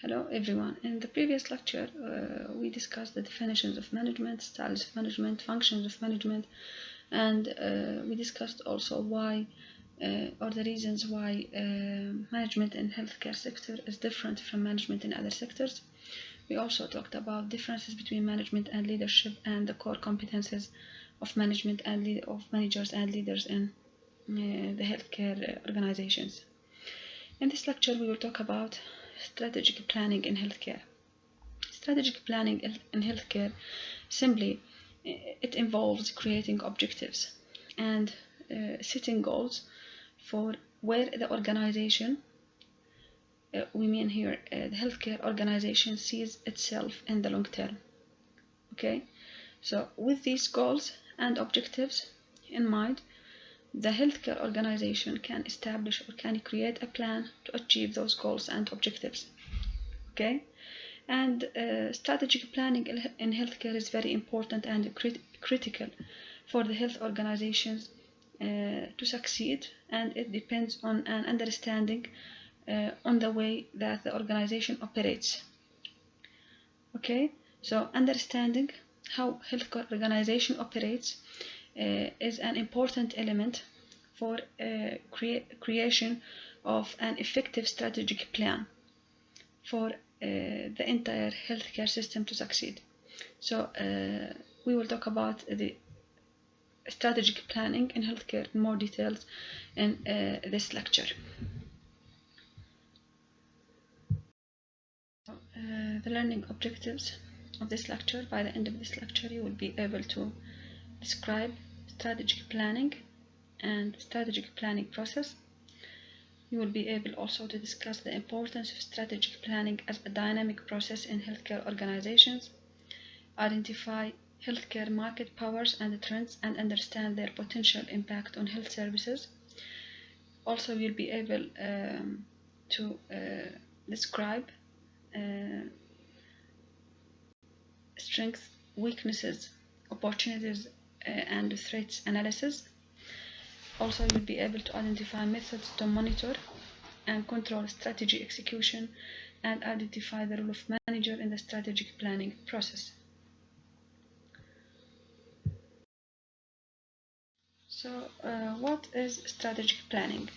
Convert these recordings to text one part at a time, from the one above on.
Hello everyone. In the previous lecture, we discussed the definitions of management, styles of management, functions of management, and we discussed also why or the reasons why management in healthcare sector is different from management in other sectors. We also talked about differences between management and leadership and the core competences of management and of managers and leaders in the healthcare organizations. In this lecture, we will talk about strategic planning in healthcare. Strategic planning in healthcare simply it involves creating objectives and setting goals for where the organization, we mean here the healthcare organization, sees itself in the long term. Okay, so with these goals and objectives in mind, the healthcare organization can establish or can create a plan to achieve those goals and objectives. Okay, and strategic planning in healthcare is very important and critical for the health organizations to succeed, and it depends on an understanding on the way that the organization operates. Okay, so understanding how healthcare organization operates is an important element for creation of an effective strategic plan for the entire healthcare system to succeed. So we will talk about the strategic planning in healthcare in more details in this lecture. The learning objectives of this lecture. By the end of this lecture, you will be able to describe strategic planning and strategic planning process. You will be able also to discuss the importance of strategic planning as a dynamic process in healthcare organizations, identify healthcare market powers and trends, and understand their potential impact on health services. Also, you'll be able to describe strengths, weaknesses, opportunities, and threats analysis. Also, you'll be able to identify methods to monitor and control strategy execution and identify the role of manager in the strategic planning process. So, what is strategic planning?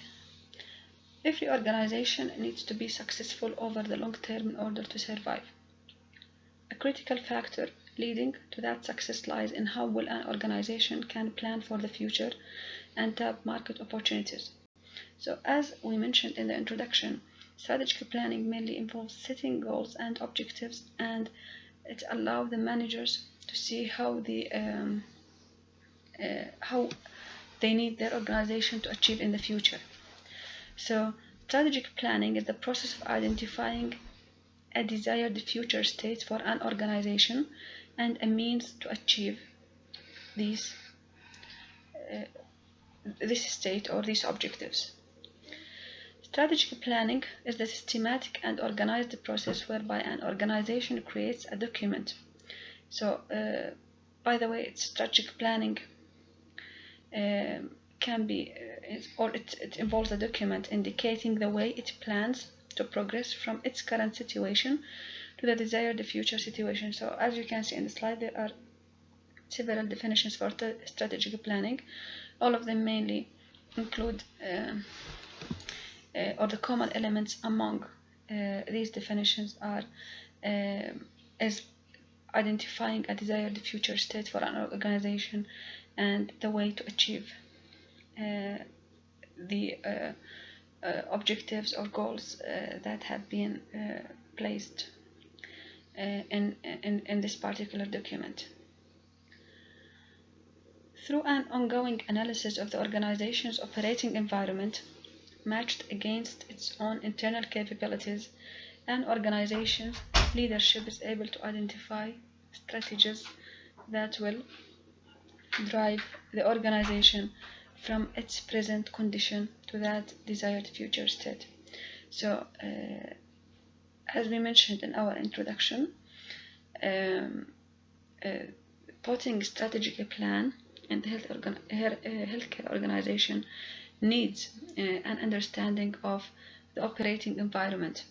Every organization needs to be successful over the long term in order to survive. A critical factor leading to that success lies in how well an organization can plan for the future and tap market opportunities. So, as we mentioned in the introduction, strategic planning mainly involves setting goals and objectives, and it allows the managers to see how they need their organization to achieve in the future. So, strategic planning is the process of identifying a desired future state for an organization and a means to achieve this state or these objectives. Strategic planning is the systematic and organized process whereby an organization creates a document. So, by the way, strategic planning can be, it involves a document indicating the way it plans to progress from its current situation to the desired future situation. So, as you can see in the slide, there are several definitions for strategic planning. All of them mainly include or the common elements among these definitions are is identifying a desired future state for an organization and the way to achieve the objectives or goals that have been placed in this particular document. Through an ongoing analysis of the organization's operating environment matched against its own internal capabilities, an organization's leadership is able to identify strategies that will drive the organization from its present condition to that desired future state. So, as we mentioned in our introduction, putting strategic plan and the healthcare organization needs an understanding of the operating environment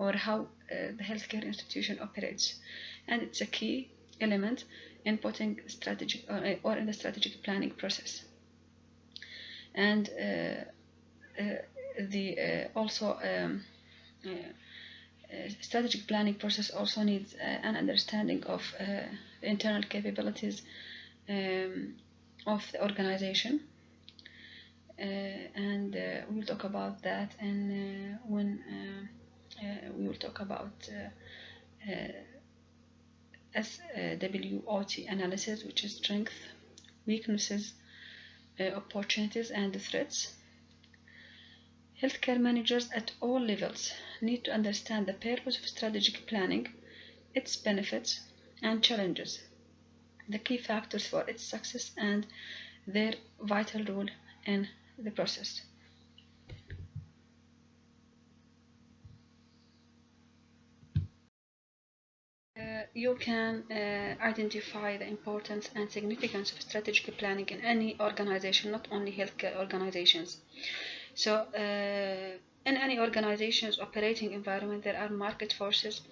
or how the healthcare institution operates, and it's a key element in putting strategic or in the strategic planning process. And strategic planning process also needs an understanding of the internal capabilities of the organization, and we'll talk about that when we will talk about SWOT analysis, which is strengths, weaknesses, opportunities, and threats. Healthcare managers at all levels need to understand the purpose of strategic planning, its benefits and challenges, the key factors for its success, and their vital role in the process. You can identify the importance and significance of strategic planning in any organization, not only healthcare organizations. So, in any organization's operating environment, there are market forces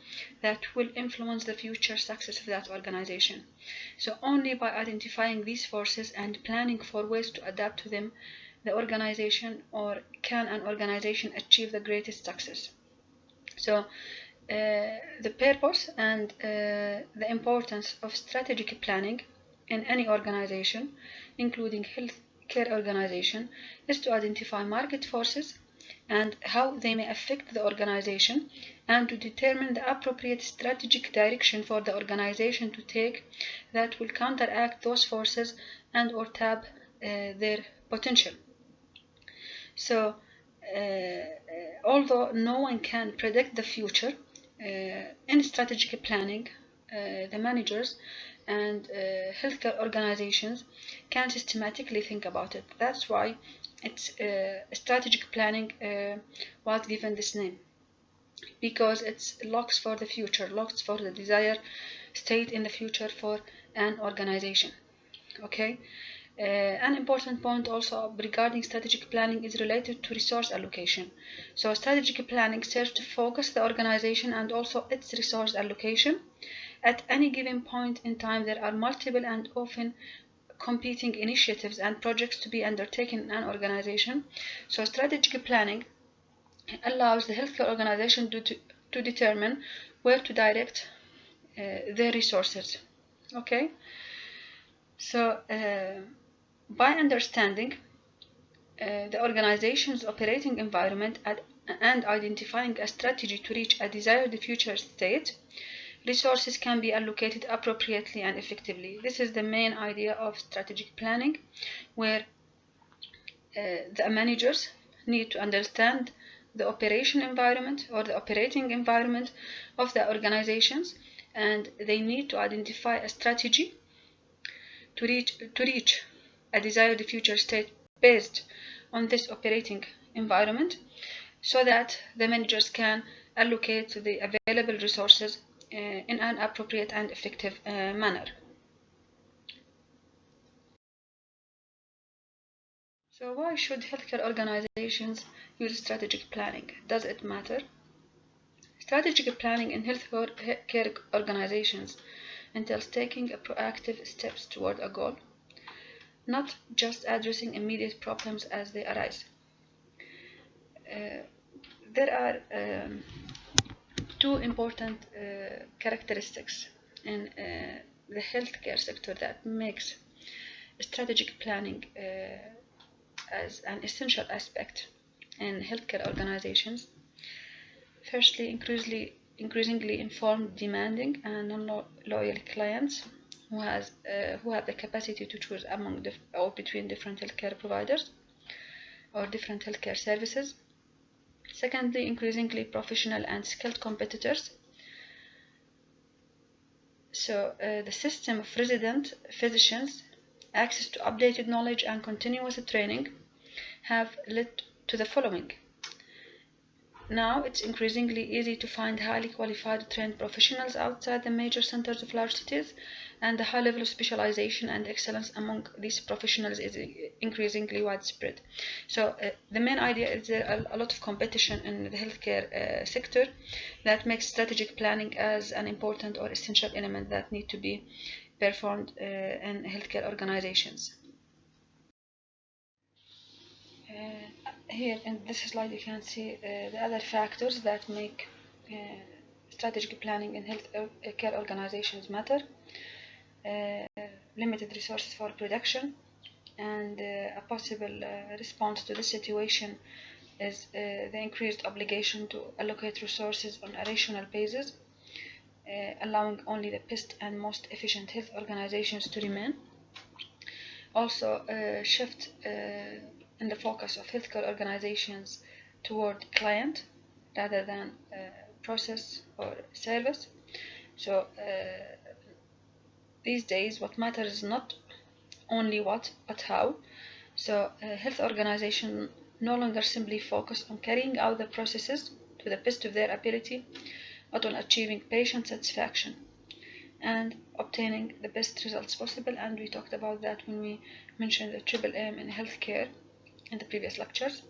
that will influence the future success of that organization. So, only by identifying these forces and planning for ways to adapt to them, the organization or can an organization achieve the greatest success. So, the purpose and the importance of strategic planning in any organization, including healthcare organization, is to identify market forces and how they may affect the organization, and to determine the appropriate strategic direction for the organization to take that will counteract those forces and or tap their potential. So, although no one can predict the future, in strategic planning, the managers and healthcare organizations can systematically think about it. That's why it's strategic planning was given this name, because it's looks for the future, looks for the desired state in the future for an organization. Okay. An important point also regarding strategic planning is related to resource allocation. So strategic planning serves to focus the organization and also its resource allocation. At any given point in time, there are multiple and often competing initiatives and projects to be undertaken in an organization. So strategic planning allows the healthcare organization to determine where to direct their resources. Okay. So by understanding the organization's operating environment and identifying a strategy to reach a desired future state, resources can be allocated appropriately and effectively. This is the main idea of strategic planning, where the managers need to understand the operation environment or the operating environment of the organizations, and they need to identify a strategy to reach a desired future state based on this operating environment, so that the managers can allocate the available resources in an appropriate and effective manner. So why should healthcare organizations use strategic planning? Does it matter? Strategic planning in healthcare organizations entails taking proactive steps toward a goal, not just addressing immediate problems as they arise. There are two important characteristics in the healthcare sector that makes strategic planning as an essential aspect in healthcare organizations. Firstly, increasingly informed, demanding, and non-loyal clients who have the capacity to choose among or between different healthcare providers or different healthcare services. Secondly, increasingly professional and skilled competitors. So the system of resident physicians, access to updated knowledge and continuous training have led to the following. now it's increasingly easy to find highly qualified trained professionals outside the major centers of large cities, and the high level of specialization and excellence among these professionals is increasingly widespread. So the main idea is there are a lot of competition in the healthcare sector that makes strategic planning as an important or essential element that need to be performed in healthcare organizations. Here in this slide you can see the other factors that make strategic planning in health care organizations matter. Limited resources for production, and a possible response to this situation is the increased obligation to allocate resources on a rational basis, allowing only the best and most efficient health organizations to remain. Also, shift in the focus of healthcare organizations toward client rather than process or service. So these days what matters is not only what but how. So health organizations no longer simply focus on carrying out the processes to the best of their ability, but on achieving patient satisfaction and obtaining the best results possible. And we talked about that when we mentioned the triple aim in healthcare in the previous lectures.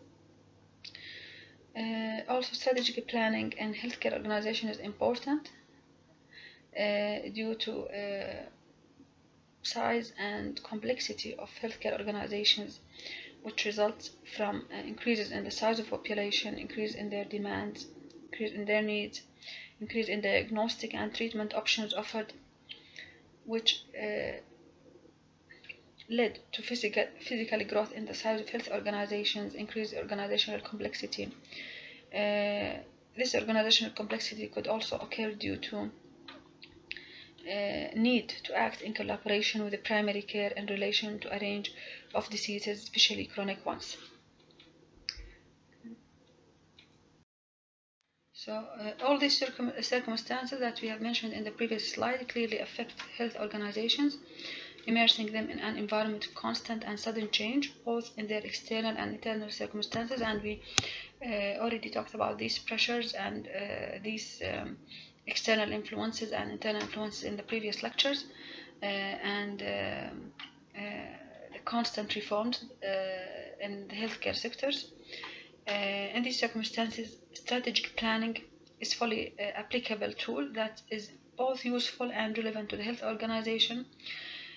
Also, strategic planning in healthcare organization is important due to size and complexity of healthcare organizations, which results from increases in the size of population, increase in their demands, increase in their needs, increase in diagnostic and treatment options offered, which led to physical growth in the size of health organizations, increased organizational complexity. This organizational complexity could also occur due to need to act in collaboration with the primary care in relation to a range of diseases, especially chronic ones. So all these circumstances that we have mentioned in the previous slide clearly affect health organizations, immersing them in an environment of constant and sudden change, both in their external and internal circumstances. And we already talked about these pressures and these external influences and internal influences in the previous lectures, and the constant reforms in the healthcare sectors. In these circumstances, strategic planning is fully applicable tool that is both useful and relevant to the health organization.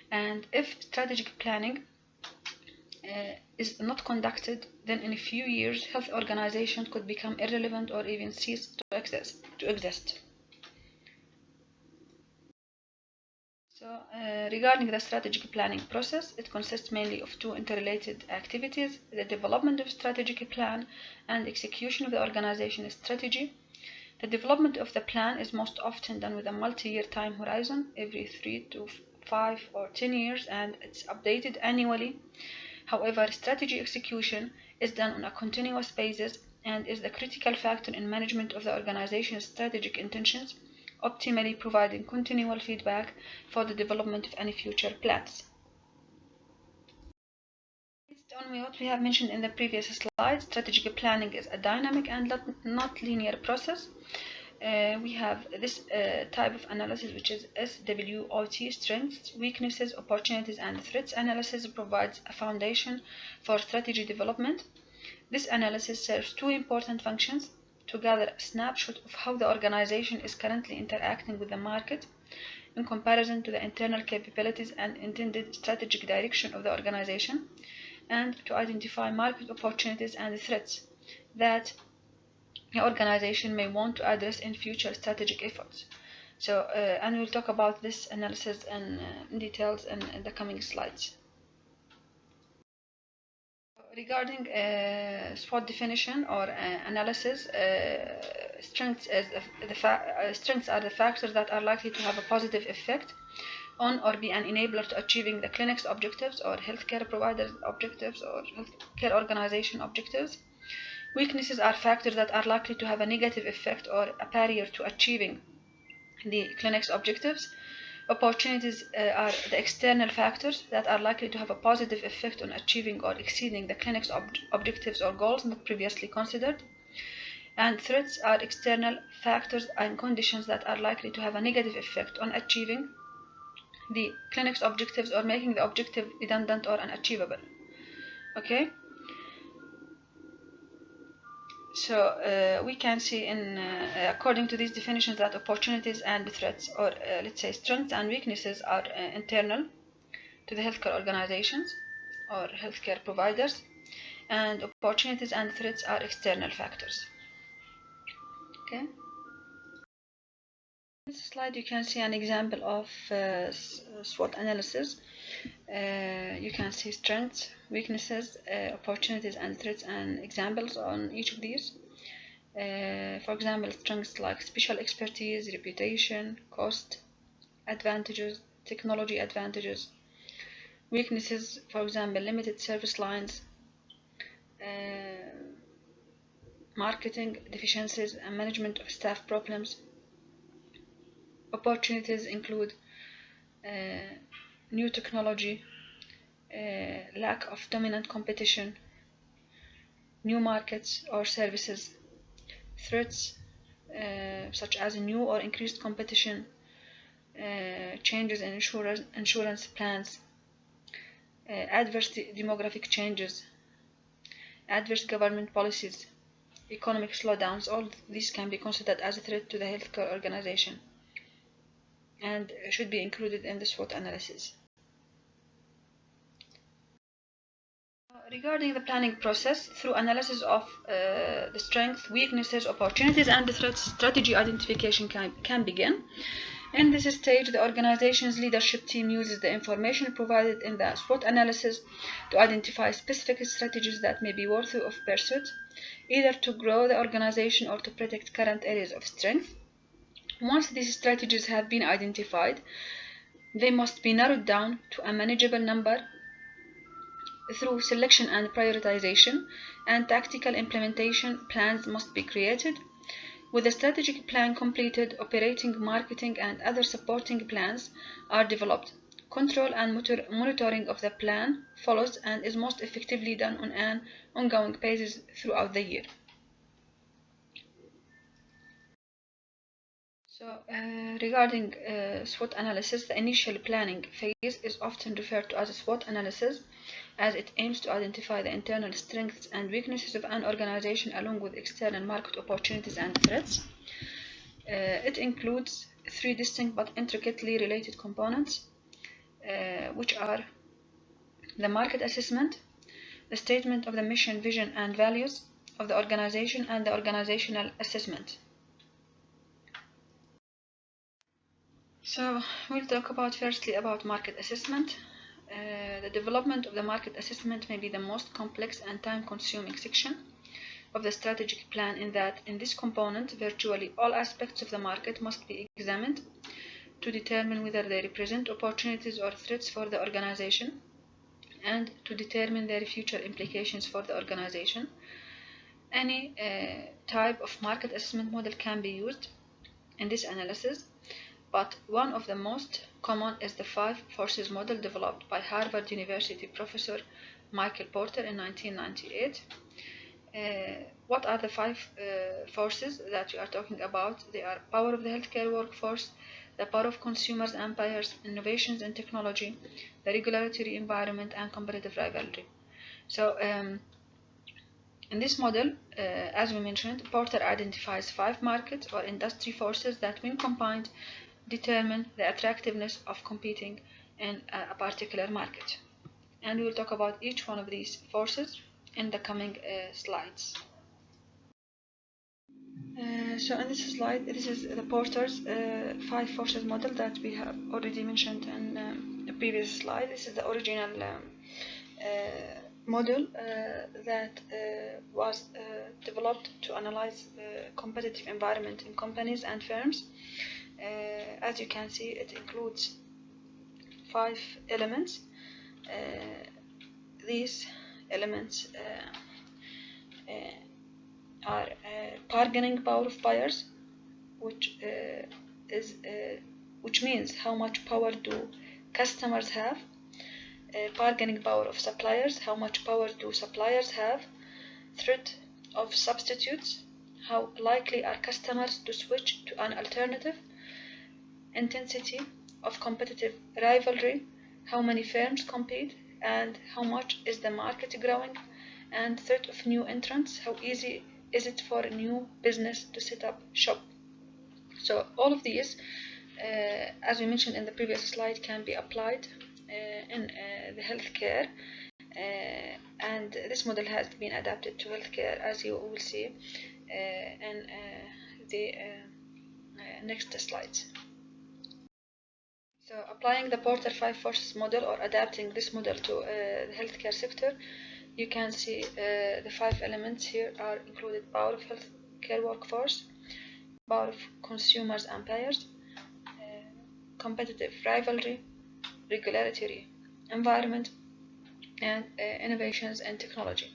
And if strategic planning is not conducted, then in a few years, health organizations could become irrelevant or even cease to exist. So, regarding the strategic planning process, it consists mainly of two interrelated activities: the development of strategic plan and execution of the organization's strategy. The development of the plan is most often done with a multi-year time horizon, every 3 to 5 or 10 years, and it's updated annually. However, strategy execution is done on a continuous basis and is the critical factor in management of the organization's strategic intentions, optimally providing continual feedback for the development of any future plans. Based on what we have mentioned in the previous slide, strategic planning is a dynamic and not linear process. We have this type of analysis, which is SWOT: strengths, weaknesses, opportunities, and threats analysis, provides a foundation for strategy development. This analysis serves two important functions: to gather a snapshot of how the organization is currently interacting with the market in comparison to the internal capabilities and intended strategic direction of the organization, and to identify market opportunities and threats that the organization may want to address in future strategic efforts. So, and we'll talk about this analysis in details in the coming slides. Regarding SWOT definition or analysis, strengths are the factors that are likely to have a positive effect on or be an enabler to achieving the clinic's objectives or healthcare providers' objectives or healthcare organization objectives. Weaknesses are factors that are likely to have a negative effect or a barrier to achieving the clinic's objectives. Opportunities are the external factors that are likely to have a positive effect on achieving or exceeding the clinic's objectives or goals not previously considered. and threats are external factors and conditions that are likely to have a negative effect on achieving the clinic's objectives or making the objective redundant or unachievable. Okay, so we can see in according to these definitions that opportunities and threats, or let's say strengths and weaknesses, are internal to the healthcare organizations or healthcare providers, and opportunities and threats are external factors. Okay. In this slide you can see an example of SWOT analysis. You can see strengths, weaknesses, opportunities and threats, and examples on each of these. For example, strengths like special expertise, reputation, cost advantages, technology advantages. Weaknesses, for example, limited service lines, marketing deficiencies, and management of staff problems. Opportunities include new technology, lack of dominant competition, new markets or services. Threats such as new or increased competition, changes in insurance plans, adverse demographic changes, adverse government policies, economic slowdowns. All these can be considered as a threat to the healthcare organization and should be included in the SWOT analysis. Regarding the planning process, through analysis of the strengths, weaknesses, opportunities, and the threats, strategy identification can begin. In this stage, the organization's leadership team uses the information provided in the SWOT analysis to identify specific strategies that may be worthy of pursuit, either to grow the organization or to protect current areas of strength. Once these strategies have been identified, they must be narrowed down to a manageable number through selection and prioritization, and tactical implementation plans must be created. With the strategic plan completed, operating, marketing, and other supporting plans are developed. Control and monitoring of the plan follows and is most effectively done on an ongoing basis throughout the year. So, regarding SWOT analysis, the initial planning phase is often referred to as a SWOT analysis, as it aims to identify the internal strengths and weaknesses of an organization along with external market opportunities and threats. It includes three distinct but intricately related components, which are the market assessment, the statement of the mission, vision, and values of the organization, and the organizational assessment. So we'll talk about firstly about market assessment. The development of the market assessment may be the most complex and time-consuming section of the strategic plan, in that in this component virtually all aspects of the market must be examined to determine whether they represent opportunities or threats for the organization and to determine their future implications for the organization. Any type of market assessment model can be used in this analysis, but one of the most common is the 5 forces model developed by Harvard University professor Michael Porter in 1998. What are the 5 forces that we are talking about? They are power of the healthcare workforce, the power of consumers and buyers, innovations in technology, the regulatory environment, and competitive rivalry. So in this model, as we mentioned, Porter identifies 5 market or industry forces that, when combined, determine the attractiveness of competing in a particular market. And we will talk about each one of these forces in the coming slides. So in this slide, this is the Porter's 5 forces model that we have already mentioned in the previous slide. This is the original model that was developed to analyze the competitive environment in companies and firms. As you can see, it includes 5 elements. These elements are bargaining power of buyers, which means how much power do customers have. Bargaining power of suppliers, how much power do suppliers have. Threat of substitutes, how likely are customers to switch to an alternative, intensity of competitive rivalry, how many firms compete, and how much is the market growing, and threat of new entrants, how easy is it for a new business to set up shop. So all of these, as we mentioned in the previous slide, can be applied in the healthcare, and this model has been adapted to healthcare, as you will see in the next slides. So applying the Porter 5 Forces model, or adapting this model to the healthcare sector, you can see the 5 elements here are included: power of healthcare workforce, power of consumers and payers, competitive rivalry, regulatory environment, and innovations and technology.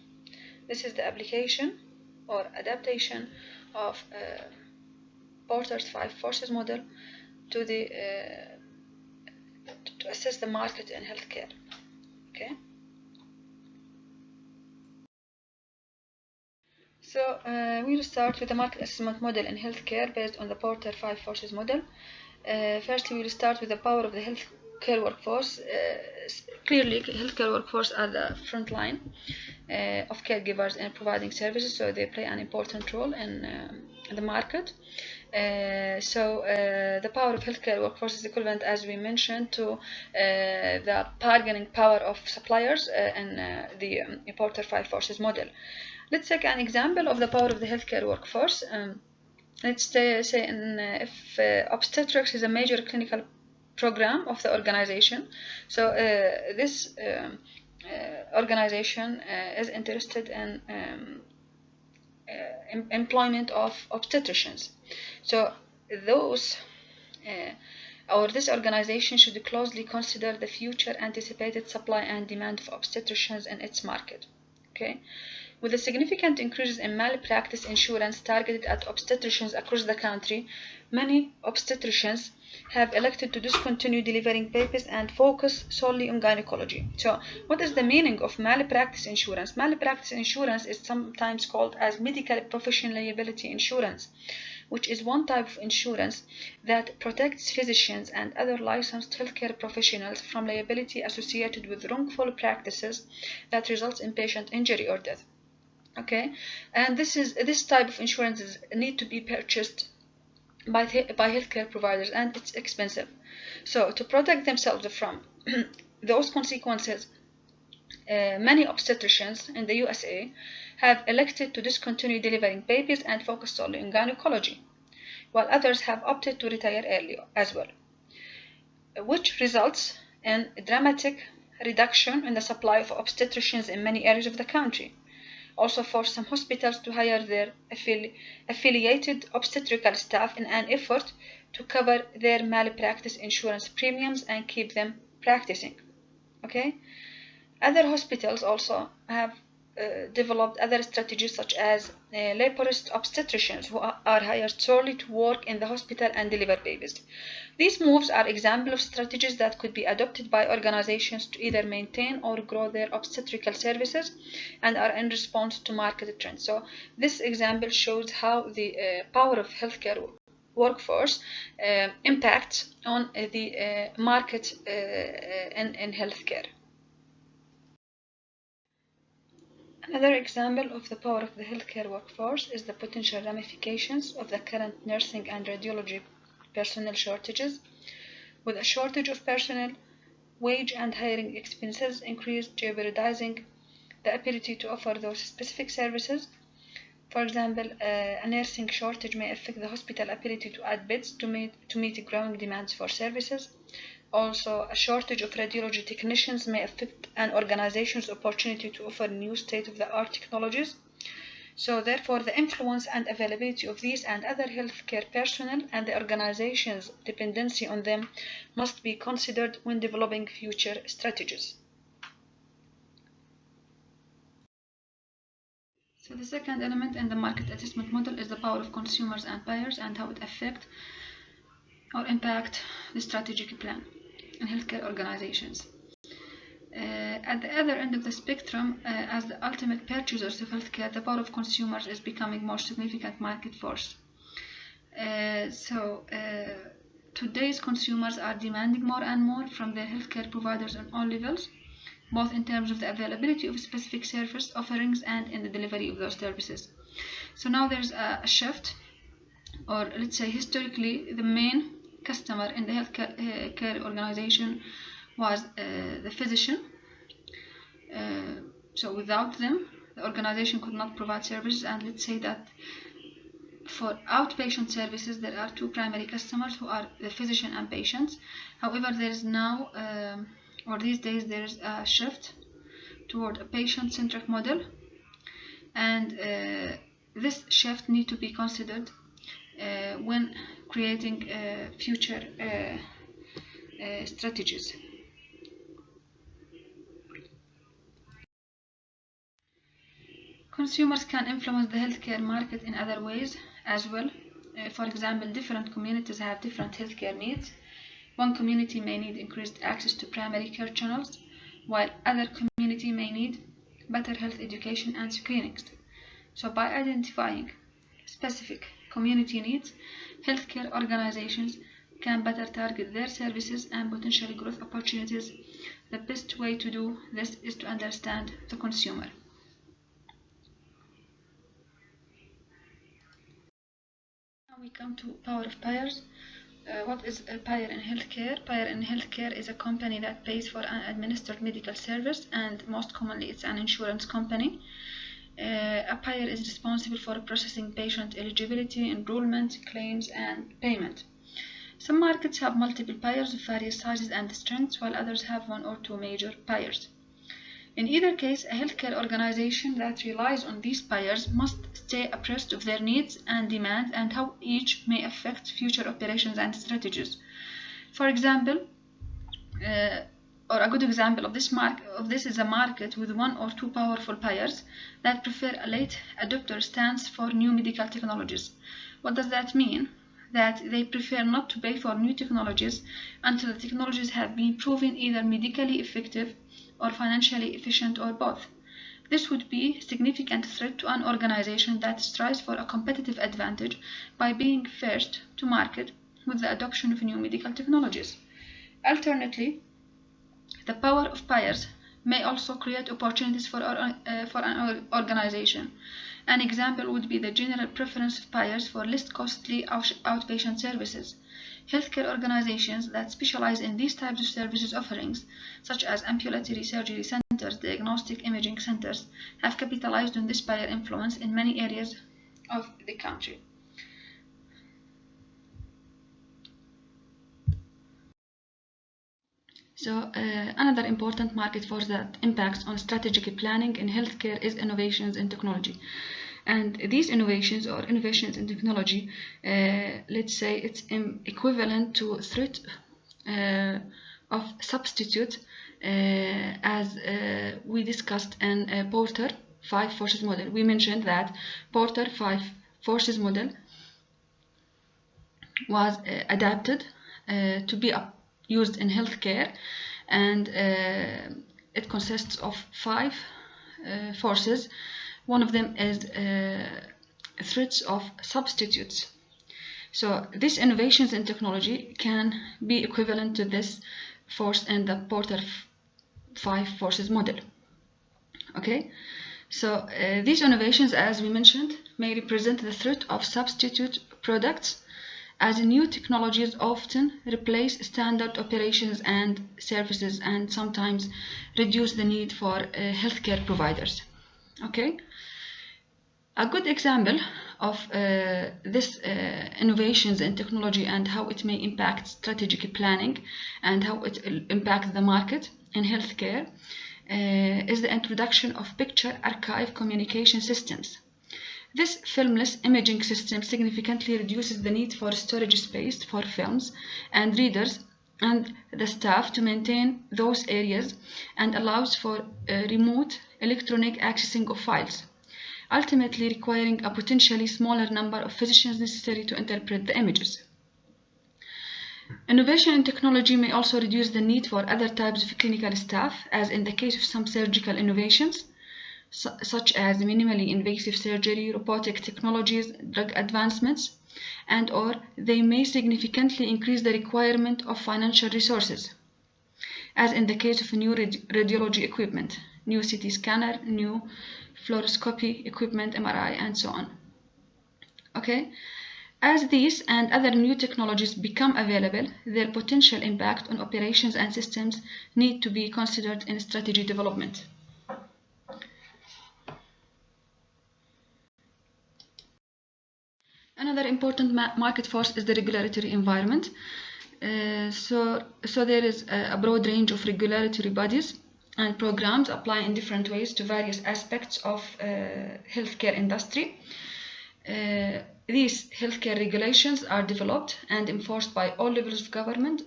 This is the application or adaptation of Porter's 5 Forces model to the to assess the market in healthcare. Okay. So we'll start with the market assessment model in healthcare based on the Porter 5 Forces model. First, we will start with the power of the healthcare workforce. Clearly, healthcare workforce are the front line of caregivers in providing services, so they play an important role in the market. The power of healthcare workforce is equivalent, as we mentioned, to the bargaining power of suppliers in the Porter 5 Forces model. Let's take an example of the power of the healthcare workforce. Let's say if obstetrics is a major clinical program of the organization, so this organization is interested in employment of obstetricians. So those or this organization should closely consider the future anticipated supply and demand of obstetricians in its market. Okay. With the significant increases in malpractice insurance targeted at obstetricians across the country, many obstetricians have elected to discontinue delivering babies and focus solely on gynecology. So, what is the meaning of malpractice insurance? Malpractice insurance is sometimes called as medical profession liability insurance, which is one type of insurance that protects physicians and other licensed healthcare professionals from liability associated with wrongful practices that results in patient injury or death. Okay, and this type of insurances need to be purchased by healthcare providers, and it's expensive. So to protect themselves from those consequences, many obstetricians in the USA have elected to discontinue delivering babies and focus solely on gynecology, while others have opted to retire early as well, which results in a dramatic reduction in the supply of obstetricians in many areas of the country. Also forced some hospitals to hire their affiliated obstetrical staff in an effort to cover their malpractice insurance premiums and keep them practicing. Okay. Other hospitals also have developed other strategies, such as laborist obstetricians who are hired solely to work in the hospital and deliver babies. These moves are examples of strategies that could be adopted by organizations to either maintain or grow their obstetrical services and are in response to market trends. So this example shows how the power of healthcare workforce impacts on the market in healthcare. Another example of the power of the healthcare workforce is the potential ramifications of the current nursing and radiology personnel shortages. With a shortage of personnel, wage and hiring expenses increase, jeopardizing the ability to offer those specific services. For example, a nursing shortage may affect the hospital ability to add beds to meet growing demands for services. Also, a shortage of radiology technicians may affect an organization's opportunity to offer new state-of-the-art technologies. So therefore, the influence and availability of these and other healthcare personnel and the organization's dependency on them must be considered when developing future strategies. So the second element in the market assessment model is the power of consumers and buyers and how it affects or impact the strategic plan in healthcare organizations. At the other end of the spectrum, as the ultimate purchasers of healthcare, the power of consumers is becoming more significant market force. Today's consumers are demanding more and more from their healthcare providers on all levels, both in terms of the availability of specific service offerings and in the delivery of those services. So now there's a shift, or let's say historically, the main customer in the healthcare organization was the physician. So without them, the organization could not provide services, and let's say that for outpatient services, there are two primary customers who are the physician and patients. However, there is now, or these days, there is a shift toward a patient-centric model, and this shift needs to be considered when creating future strategies. Consumers can influence the healthcare market in other ways as well. For example, different communities have different healthcare needs. One community may need increased access to primary care channels, while other community may need better health education and screenings. So by identifying specific community needs, healthcare organizations can better target their services and potential growth opportunities. The best way to do this is to understand the consumer. Now we come to power of buyers. What is a buyer in healthcare? Buyer in healthcare is a company that pays for an administered medical service, and most commonly it's an insurance company. A buyer is responsible for processing patient eligibility, enrollment, claims, and payment. Some markets have multiple buyers of various sizes and strengths, while others have one or two major buyers. In either case, a healthcare organization that relies on these buyers must stay abreast of their needs and demands and how each may affect future operations and strategies. For example, or a good example of this is a market with one or two powerful buyers that prefer a late adopter stance for new medical technologies. What does that mean? That they prefer not to pay for new technologies until the technologies have been proven either medically effective or financially efficient, or both. This would be a significant threat to an organization that strives for a competitive advantage by being first to market with the adoption of new medical technologies. Alternately, the power of buyers may also create opportunities for an organization. An example would be the general preference of buyers for less costly outpatient services. Healthcare organizations that specialize in these types of services offerings, such as ambulatory surgery centers, diagnostic imaging centers, have capitalized on this buyer influence in many areas of the country. So another important market force that impacts on strategic planning in healthcare is innovations in technology. And these innovations or innovations in technology, let's say it's equivalent to threat of substitute, as we discussed in Porter 5 forces model. We mentioned that Porter 5 forces model was adapted to be used in healthcare, and it consists of 5 forces. One of them is threats of substitutes. So these innovations in technology can be equivalent to this force in the Porter 5 forces model. Okay, so these innovations, as we mentioned, may represent the threat of substitute products, as new technologies often replace standard operations and services and sometimes reduce the need for healthcare providers. Okay, a good example of this innovations in technology and how it may impact strategic planning and how it impacts the market in healthcare is the introduction of picture archive communication systems. This filmless imaging system significantly reduces the need for storage space for films and readers and the staff to maintain those areas, and allows for remote electronic accessing of files, ultimately requiring a potentially smaller number of physicians necessary to interpret the images. Innovation in technology may also reduce the need for other types of clinical staff, as in the case of some surgical innovations, such as minimally invasive surgery, robotic technologies, drug advancements, and or they may significantly increase the requirement of financial resources, as in the case of new radiology equipment, new CT scanner, new fluoroscopy equipment, MRI, and so on. Okay? As these and other new technologies become available, their potential impact on operations and systems need to be considered in strategy development. Another important market force is the regulatory environment. So there is a broad range of regulatory bodies and programs apply in different ways to various aspects of healthcare industry. These healthcare regulations are developed and enforced by all levels of government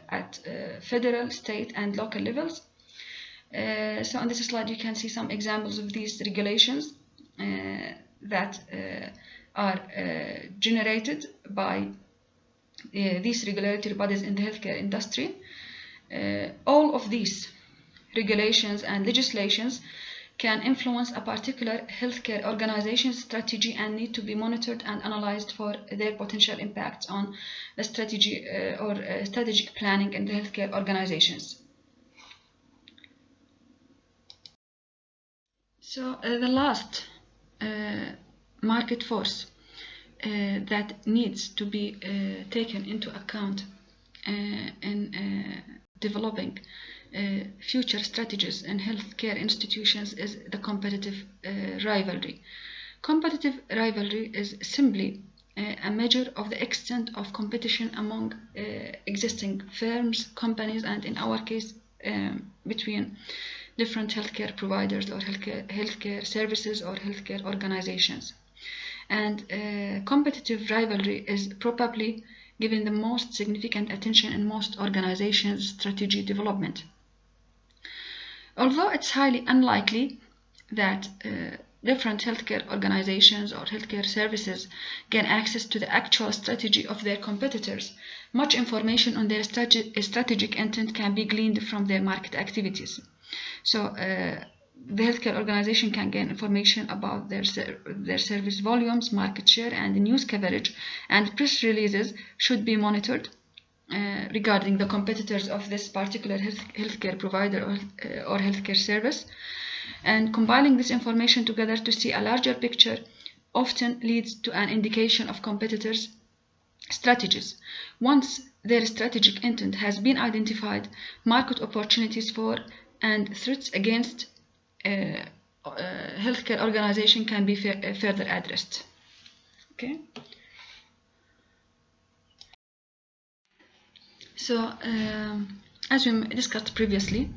at federal, state, and local levels. So on this slide you can see some examples of these regulations that are generated by these regulatory bodies in the healthcare industry. All of these regulations and legislations can influence a particular healthcare organization's strategy and need to be monitored and analyzed for their potential impacts on the strategy or strategic planning in the healthcare organizations. So the last market force that needs to be taken into account in developing future strategies in healthcare institutions is the competitive rivalry. Competitive rivalry is simply a measure of the extent of competition among existing firms, companies, and in our case between different healthcare providers or healthcare services or healthcare organizations. And competitive rivalry is probably given the most significant attention in most organizations' strategy development. Although it's highly unlikely that different healthcare organizations or healthcare services gain access to the actual strategy of their competitors, much information on their strategic intent can be gleaned from their market activities. So the healthcare organization can gain information about their service volumes, market share, and news coverage, and press releases should be monitored regarding the competitors of this particular healthcare provider or healthcare service. And combining this information together to see a larger picture often leads to an indication of competitors' strategies. Once their strategic intent has been identified, market opportunities for and threats against healthcare organization can be further addressed. Okay. So, as we discussed previously,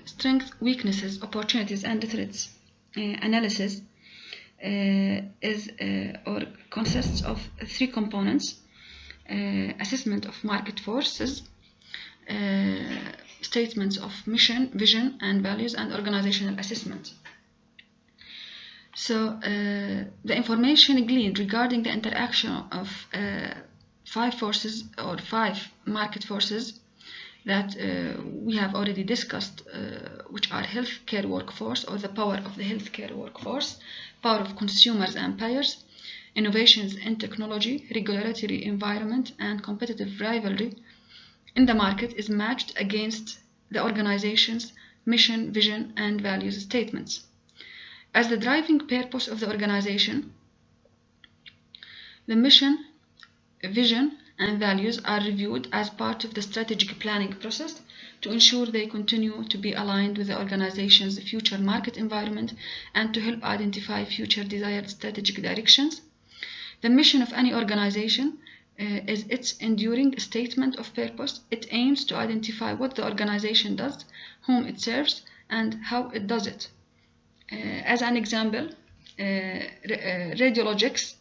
strengths, weaknesses, opportunities, and threats analysis is or consists of three components: assessment of market forces, statements of mission, vision, and values, and organizational assessment. So the information gleaned regarding the interaction of five forces or five market forces that we have already discussed, which are healthcare workforce or the power of the healthcare workforce, power of consumers and payers, innovations in technology, regulatory environment, and competitive rivalry in the market is matched against the organization's mission, vision, and values statements. As the driving purpose of the organization, the mission, vision, and values are reviewed as part of the strategic planning process to ensure they continue to be aligned with the organization's future market environment and to help identify future desired strategic directions. The mission of any organization is its enduring statement of purpose. It aims to identify what the organization does, whom it serves, and how it does it. As an example, Radiologics,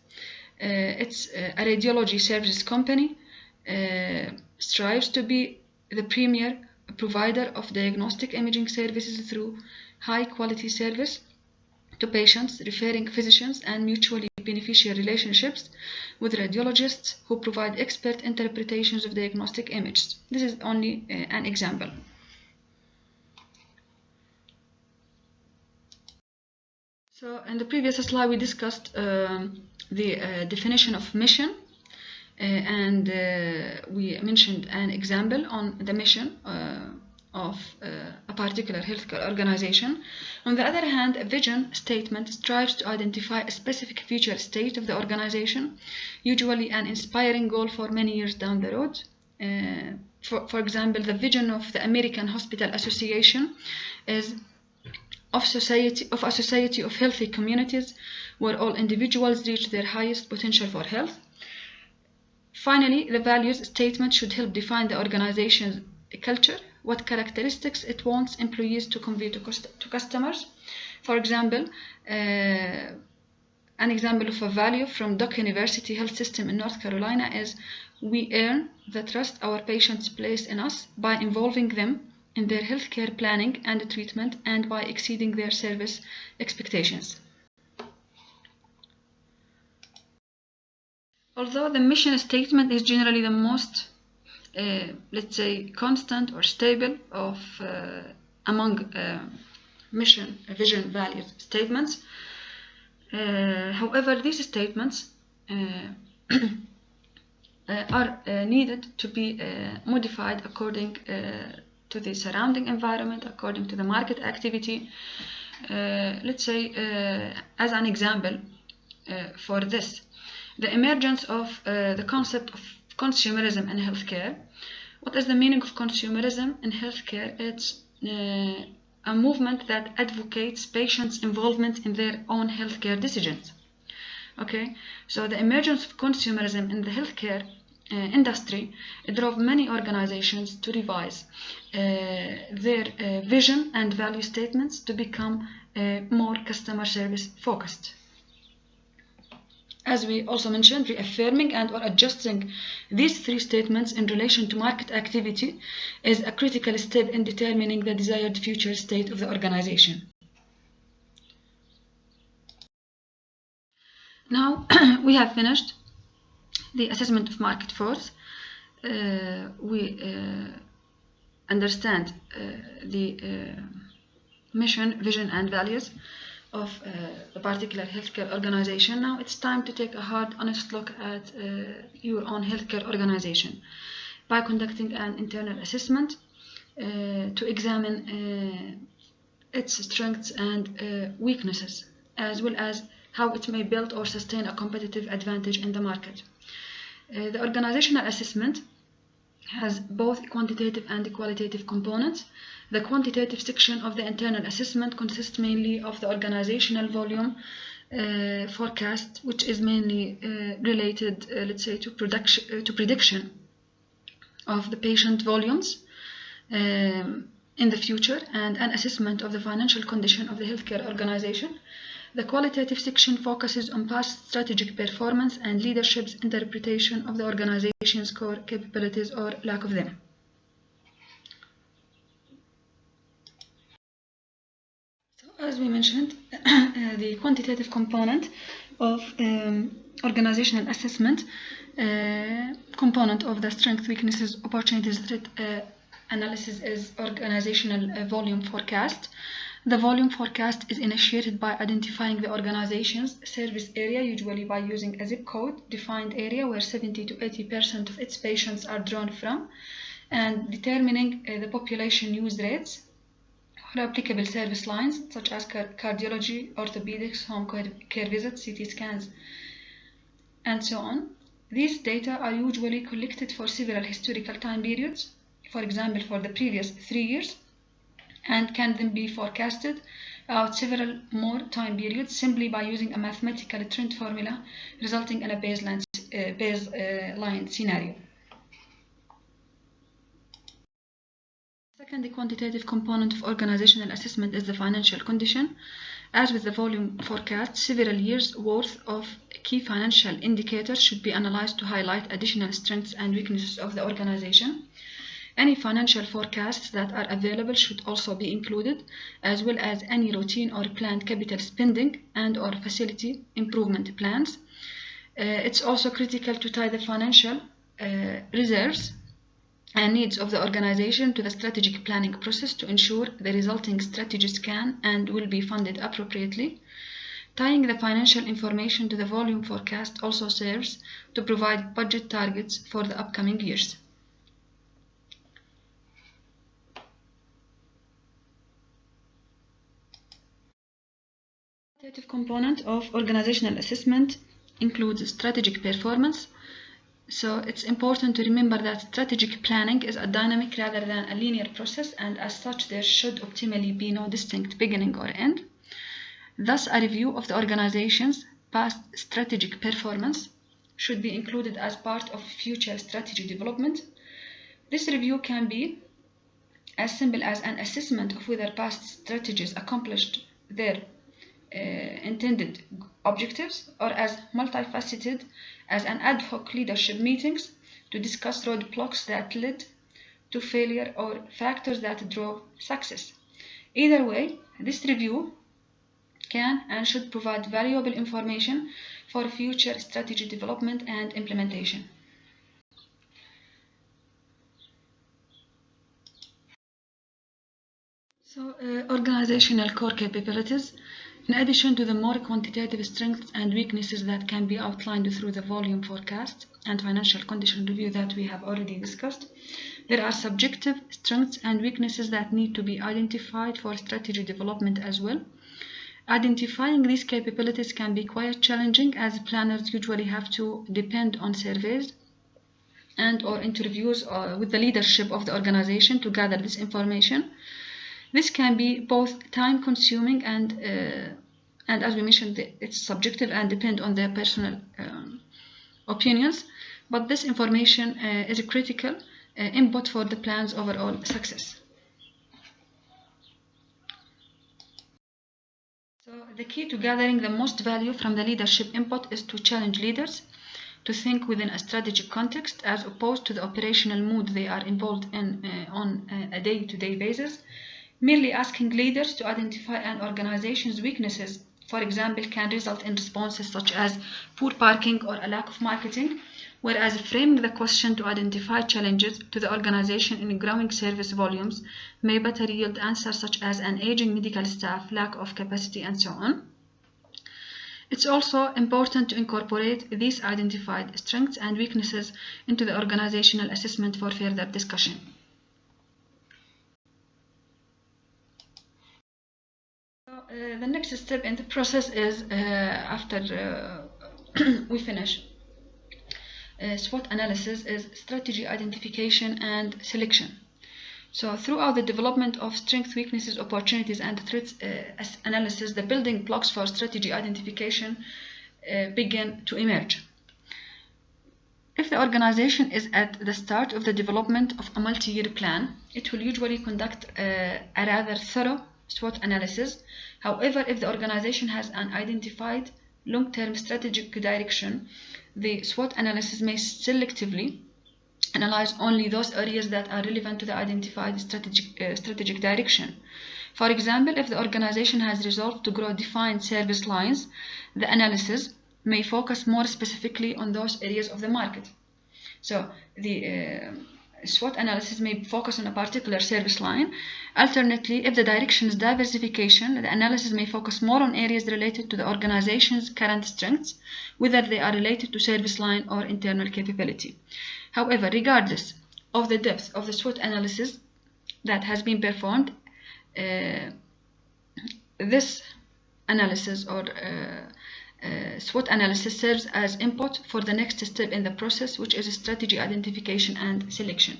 it's a radiology services company, strives to be the premier provider of diagnostic imaging services through high quality service to patients, referring physicians, and mutually beneficial relationships with radiologists who provide expert interpretations of diagnostic images. This is only an example. So in the previous slide we discussed the definition of mission, and we mentioned an example on the mission of a particular healthcare organization. On the other hand, a vision statement strives to identify a specific future state of the organization, usually an inspiring goal for many years down the road. For example, the vision of the American Hospital Association is of a society of healthy communities where all individuals reach their highest potential for health. Finally, the values statement should help define the organization's culture, what characteristics it wants employees to convey to customers. For example, an example of a value from Duke University Health System in North Carolina is, we earn the trust our patients place in us by involving them in their healthcare planning and treatment and by exceeding their service expectations. Although the mission statement is generally the most, let's say, constant or stable of among mission, vision, values statements, however, these statements are needed to be modified according to the surrounding environment, according to the market activity. Let's say, as an example for this, the emergence of the concept of consumerism in healthcare. What is the meaning of consumerism in healthcare? It's a movement that advocates patients' involvement in their own healthcare decisions. Okay, so the emergence of consumerism in the healthcare industry drove many organizations to revise their vision and value statements to become more customer service focused. As we also mentioned, reaffirming and or adjusting these three statements in relation to market activity is a critical step in determining the desired future state of the organization. Now we have finished the assessment of market force. We understand the mission, vision, and values of a particular healthcare organization. Now it's time to take a hard, honest look at your own healthcare organization by conducting an internal assessment to examine its strengths and weaknesses, as well as how it may build or sustain a competitive advantage in the market. The organizational assessment has both quantitative and qualitative components. The quantitative section of the internal assessment consists mainly of the organizational volume forecast, which is mainly related, let's say, to prediction of the patient volumes in the future, and an assessment of the financial condition of the healthcare organization. The qualitative section focuses on past strategic performance and leadership's interpretation of the organization's core capabilities or lack of them. So, as we mentioned, the quantitative component of organizational assessment, component of the strengths, weaknesses, opportunities, threat analysis is organizational volume forecast. The volume forecast is initiated by identifying the organization's service area, usually by using a zip code defined area where 70 to 80% of its patients are drawn from, and determining the population use rates for applicable service lines such as cardiology, orthopedics, home care visits, CT scans, and so on. These data are usually collected for several historical time periods, for example for the previous 3 years, and can then be forecasted out several more time periods simply by using a mathematical trend formula, resulting in a baseline scenario. Second, the quantitative component of organizational assessment is the financial condition. As with the volume forecast, several years' worth of key financial indicators should be analyzed to highlight additional strengths and weaknesses of the organization. Any financial forecasts that are available should also be included, as well as any routine or planned capital spending and/or facility improvement plans. It's also critical to tie the financial reserves and needs of the organization to the strategic planning process to ensure the resulting strategies can and will be funded appropriately. Tying the financial information to the volume forecast also serves to provide budget targets for the upcoming years. The qualitative component of organizational assessment includes strategic performance. So it's important to remember that strategic planning is a dynamic rather than a linear process, and as such there should optimally be no distinct beginning or end. Thus, a review of the organization's past strategic performance should be included as part of future strategy development. This review can be as simple as an assessment of whether past strategies accomplished their intended objectives, or as multifaceted as an ad hoc leadership meetings to discuss roadblocks that led to failure or factors that drove success. Either way, this review can and should provide valuable information for future strategy development and implementation. So, organizational core capabilities. In addition to the more quantitative strengths and weaknesses that can be outlined through the volume forecast and financial condition review that we have already discussed, there are subjective strengths and weaknesses that need to be identified for strategy development as well. Identifying these capabilities can be quite challenging, as planners usually have to depend on surveys and/or interviews with the leadership of the organization to gather this information. This can be both time-consuming and as we mentioned, it's subjective and depend on their personal opinions. But this information is a critical input for the plan's overall success. So the key to gathering the most value from the leadership input is to challenge leaders to think within a strategic context, as opposed to the operational mood they are involved in on a day-to-day basis. Merely asking leaders to identify an organization's weaknesses, for example, can result in responses such as poor parking or a lack of marketing, whereas framing the question to identify challenges to the organization in growing service volumes may better yield answers such as an aging medical staff, lack of capacity, and so on. It's also important to incorporate these identified strengths and weaknesses into the organizational assessment for further discussion. The next step in the process is after we finish SWOT analysis is strategy identification and selection. So throughout the development of strengths, weaknesses, opportunities, and threats analysis, the building blocks for strategy identification begin to emerge. If the organization is at the start of the development of a multi-year plan, it will usually conduct a rather thorough SWOT analysis. However, if the organization has an identified long-term strategic direction, the SWOT analysis may selectively analyze only those areas that are relevant to the identified strategic direction. For example, if the organization has resolved to grow defined service lines, the analysis may focus more specifically on those areas of the market. So the SWOT analysis may focus on a particular service line. Alternately, if the direction is diversification, the analysis may focus more on areas related to the organization's current strengths, whether they are related to service line or internal capability. However, regardless of the depth of the SWOT analysis that has been performed, this analysis or SWOT analysis serves as input for the next step in the process, which is strategy identification and selection.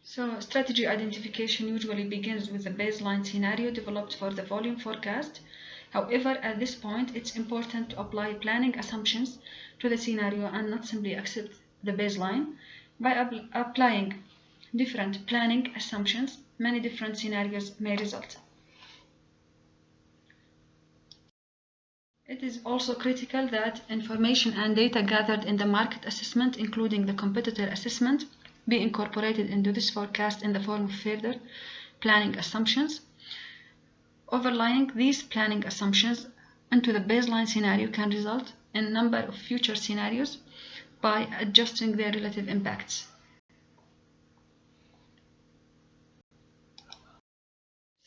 So strategy identification usually begins with the baseline scenario developed for the volume forecast. However, at this point, it's important to apply planning assumptions to the scenario and not simply accept the baseline. By applying different planning assumptions, many different scenarios may result. It is also critical that information and data gathered in the market assessment, including the competitor assessment, be incorporated into this forecast in the form of further planning assumptions. Overlaying these planning assumptions into the baseline scenario can result in a number of future scenarios by adjusting their relative impacts.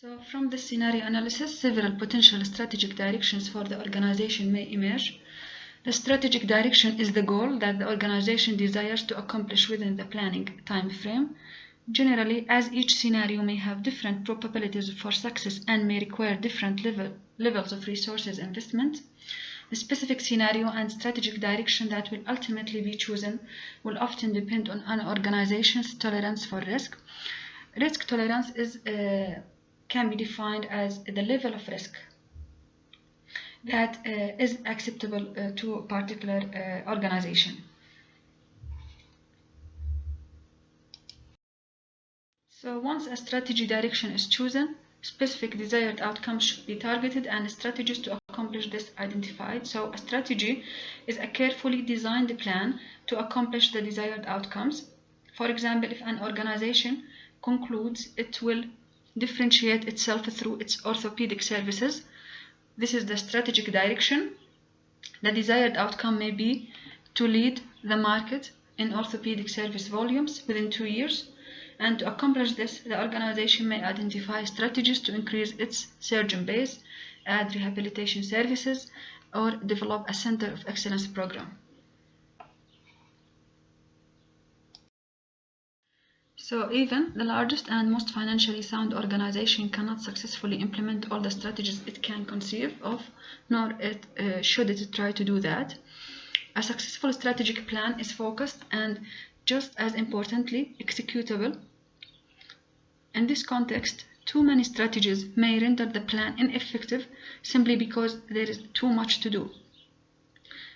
So from this scenario analysis, several potential strategic directions for the organization may emerge. The strategic direction is the goal that the organization desires to accomplish within the planning time frame. Generally, as each scenario may have different probabilities for success and may require different levels of resources investment, the specific scenario and strategic direction that will ultimately be chosen will often depend on an organization's tolerance for risk. Risk tolerance can be defined as the level of risk that is acceptable to a particular organization. So once a strategy direction is chosen, specific desired outcomes should be targeted and strategies to accomplish this identified. So a strategy is a carefully designed plan to accomplish the desired outcomes. For example, if an organization concludes it will differentiate itself through its orthopedic services, this is the strategic direction. The desired outcome may be to lead the market in orthopedic service volumes within 2 years. And to accomplish this, the organization may identify strategies to increase its surgeon base, add rehabilitation services, or develop a center of excellence program. So even the largest and most financially sound organization cannot successfully implement all the strategies it can conceive of, nor should it try to do that. A successful strategic plan is focused and, just as importantly, executable. In this context, too many strategies may render the plan ineffective simply because there is too much to do.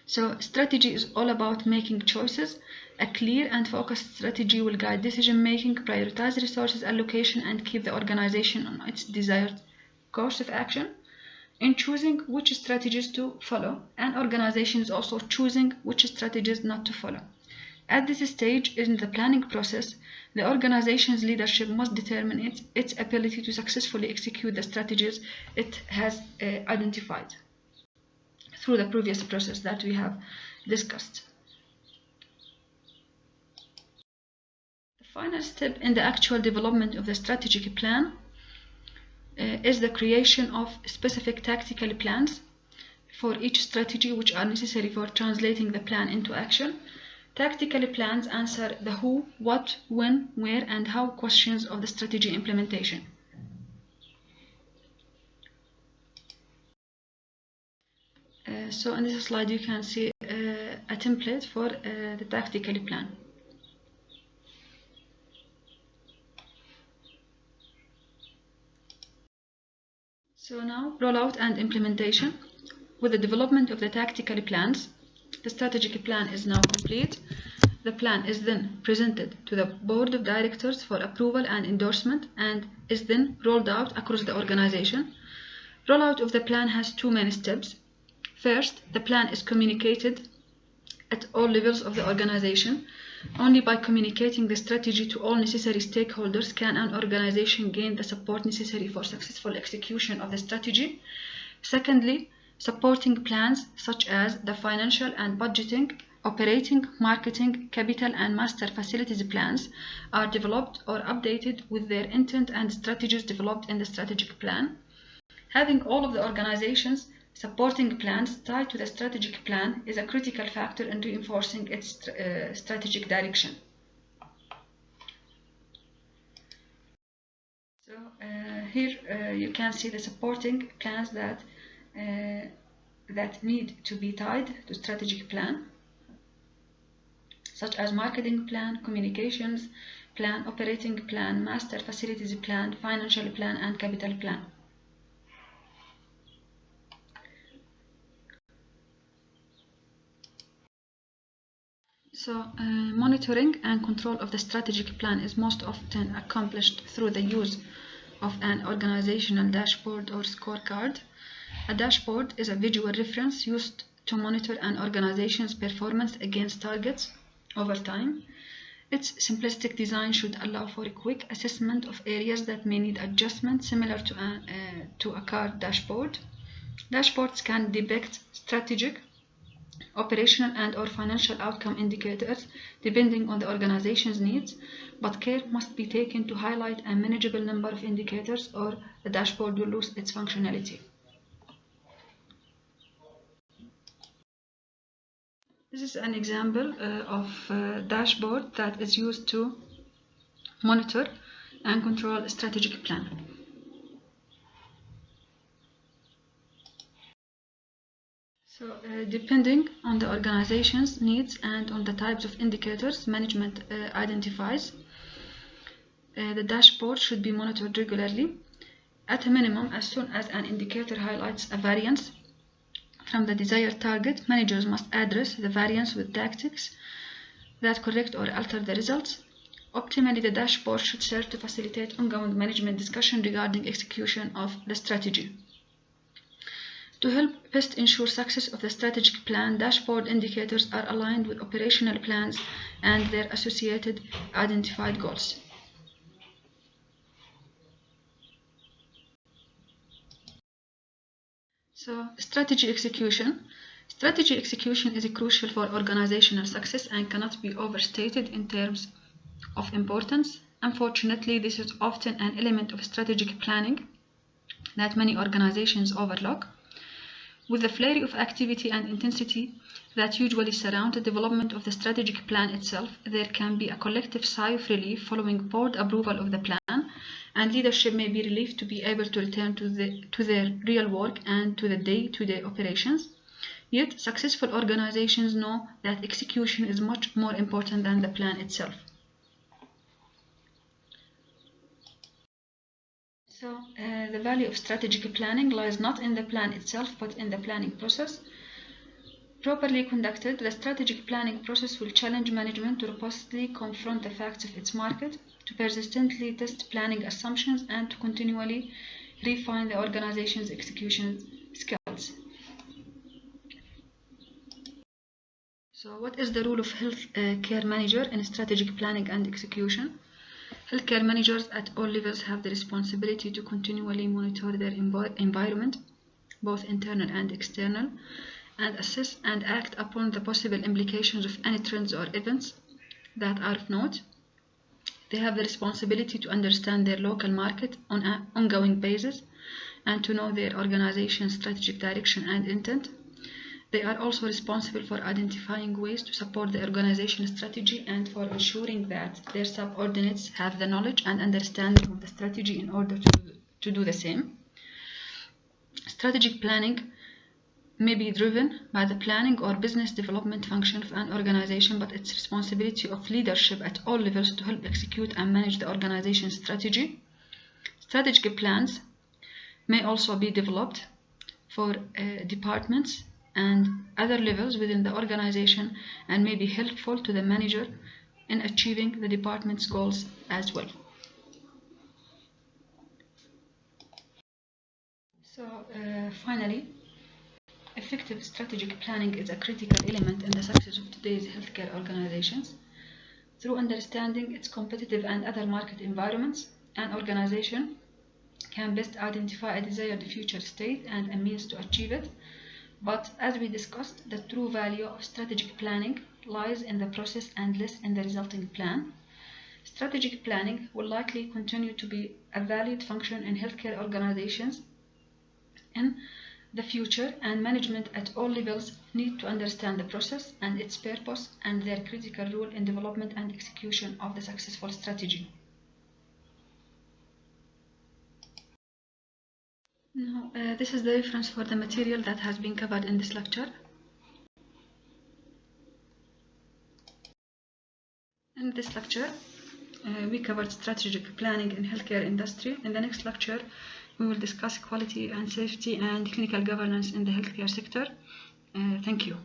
So strategy is all about making choices. A clear and focused strategy will guide decision making, prioritize resources allocation, and keep the organization on its desired course of action. In choosing which strategies to follow, an organization is also choosing which strategies not to follow. At this stage in the planning process, the organization's leadership must determine its ability to successfully execute the strategies it has identified through the previous process that we have discussed. The final step in the actual development of the strategic plan is the creation of specific tactical plans for each strategy, which are necessary for translating the plan into action. Tactical plans answer the who, what, when, where, and how questions of the strategy implementation. So in this slide you can see a template for the tactical plan. So now, rollout and implementation. With the development of the tactical plans, the strategic plan is now complete. The plan is then presented to the board of directors for approval and endorsement and is then rolled out across the organization. Rollout of the plan has two main steps. First, the plan is communicated at all levels of the organization. Only by communicating the strategy to all necessary stakeholders can an organization gain the support necessary for successful execution of the strategy. Secondly, supporting plans such as the financial and budgeting, operating, marketing, capital, and master facilities plans are developed or updated with their intent and strategies developed in the strategic plan. Having all of the organizations supporting plans tied to the strategic plan is a critical factor in reinforcing its strategic direction. So here you can see the supporting plans that need to be tied to strategic plan, such as marketing plan, communications plan, operating plan, master facilities plan, financial plan, and capital plan. So monitoring and control of the strategic plan is most often accomplished through the use of an organizational dashboard or scorecard. A dashboard is a visual reference used to monitor an organization's performance against targets over time. Its simplistic design should allow for a quick assessment of areas that may need adjustment, similar to a card dashboard. Dashboards can depict strategic, operational and/or financial outcome indicators depending on the organization's needs, but care must be taken to highlight a manageable number of indicators or the dashboard will lose its functionality. This is an example of a dashboard that is used to monitor and control a strategic plan. So, depending on the organization's needs and on the types of indicators management identifies, the dashboard should be monitored regularly. At a minimum, as soon as an indicator highlights a variance from the desired target, managers must address the variance with tactics that correct or alter the results. Optimally, the dashboard should serve to facilitate ongoing management discussion regarding execution of the strategy. To help best ensure success of the strategic plan, dashboard indicators are aligned with operational plans and their associated identified goals. So, strategy execution. Strategy execution is crucial for organizational success and cannot be overstated in terms of importance. Unfortunately, this is often an element of strategic planning that many organizations overlook. With the flurry of activity and intensity that usually surround the development of the strategic plan itself, there can be a collective sigh of relief following board approval of the plan, and leadership may be relieved to be able to return to their real work and to the day-to-day operations. Yet, successful organizations know that execution is much more important than the plan itself. So, the value of strategic planning lies not in the plan itself, but in the planning process. Properly conducted, the strategic planning process will challenge management to robustly confront the facts of its market, to persistently test planning assumptions, and to continually refine the organization's execution skills. So, what is the role of health care manager in strategic planning and execution? Healthcare managers at all levels have the responsibility to continually monitor their environment, both internal and external, and assess and act upon the possible implications of any trends or events that are of note. They have the responsibility to understand their local market on an ongoing basis and to know their organization's strategic direction and intent. They are also responsible for identifying ways to support the organization's strategy and for ensuring that their subordinates have the knowledge and understanding of the strategy in order to do the same. Strategic planning may be driven by the planning or business development function of an organization, but it's responsibility of leadership at all levels to help execute and manage the organization's strategy. Strategic plans may also be developed for departments and other levels within the organization and may be helpful to the manager in achieving the department's goals as well. So, finally, effective strategic planning is a critical element in the success of today's healthcare organizations. Through understanding its competitive and other market environments, an organization can best identify a desired future state and a means to achieve it. But as we discussed, the true value of strategic planning lies in the process and less in the resulting plan. Strategic planning will likely continue to be a valued function in healthcare organizations in the future, and management at all levels need to understand the process and its purpose and their critical role in development and execution of the successful strategy. Now, this is the reference for the material that has been covered in this lecture. In this lecture, we covered strategic planning in healthcare industry. In the next lecture, we will discuss quality and safety and clinical governance in the healthcare sector. Thank you.